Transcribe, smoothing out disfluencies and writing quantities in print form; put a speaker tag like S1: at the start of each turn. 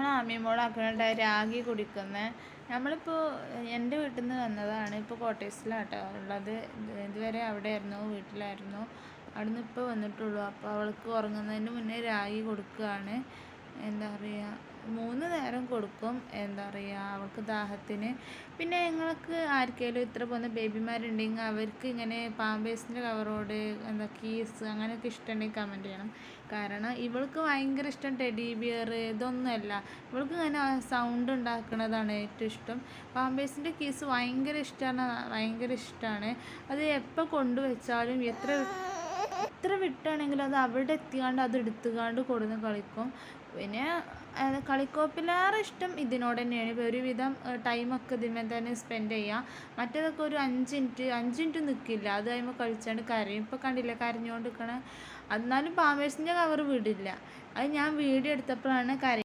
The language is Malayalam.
S1: ഞങ്ങൾ ആമിമോളാക്കണ രാഗി കുടിക്കുന്നത്. നമ്മളിപ്പോൾ എൻ്റെ വീട്ടിൽ നിന്ന് വന്നതാണ്, ഇപ്പോൾ കോട്ടേഴ്സിലാട്ടോ ഉള്ളത്. ഇതുവരെ അവിടെ ആയിരുന്നു, വീട്ടിലായിരുന്നു. അവിടുന്ന് ഇപ്പോൾ വന്നിട്ടുള്ളൂ. അപ്പോൾ അവൾക്ക് ഉറങ്ങുന്നതിന് മുന്നേ രാഗി കൊടുക്കുകയാണ്. എന്താ പറയുക, 3 നേരം കൊടുക്കും. എന്താ പറയുക, അവൾക്ക് ദാഹത്തിന്. പിന്നെ ഞങ്ങൾക്ക് ആർക്കെങ്കിലും ഇത്ര പോകുന്ന ബേബിമാരുണ്ടെങ്കിൽ അവർക്ക് ഇങ്ങനെ പാമ്പേഴ്സിൻ്റെ കവറോട് എന്താ കീസ് അങ്ങനെയൊക്കെ ഇഷ്ടമുണ്ടെങ്കിൽ കമൻറ്റ് ചെയ്യണം. കാരണം ഇവൾക്ക് ഭയങ്കര ഇഷ്ടം ടെഡി ബിയർ ഇതൊന്നുമല്ല, ഇവൾക്ക് ഇങ്ങനെ സൗണ്ട് ഉണ്ടാക്കുന്നതാണ് ഏറ്റവും ഇഷ്ടം. പാമ്പേഴ്സിൻ്റെ കീസ് ഭയങ്കര ഇഷ്ടമാണ്. അത് എപ്പോൾ കൊണ്ടുവച്ചാലും എത്ര വിട്ടാണെങ്കിലും അത് അവിടെ എത്തിക്കാണ്ട് അത് എടുത്തുകാണ്ട് കൊടുന്ന് കളിക്കും. പിന്നെ കളിക്കോപ്പിലേറെ ഇഷ്ടം ഇതിനോട് തന്നെയാണ്. ഇപ്പോൾ ഒരുവിധം ടൈമൊക്കെ ഇതിന്മേൽ തന്നെ സ്പെൻഡ് ചെയ്യുക. മറ്റേതൊക്കെ ഒരു 5 മിനിറ്റ് നിൽക്കില്ല, അത് കഴിയുമ്പോൾ കളിച്ചാണ്ട് കരയും. ഇപ്പോൾ കണ്ടില്ല കരഞ്ഞുകൊണ്ട് നിൽക്കണേ. എന്നാലും പാമ്പേഴ്സിൻ്റെ കവർ വിടില്ല. അത് ഞാൻ വീഡിയോ എടുത്തപ്പോഴാണ്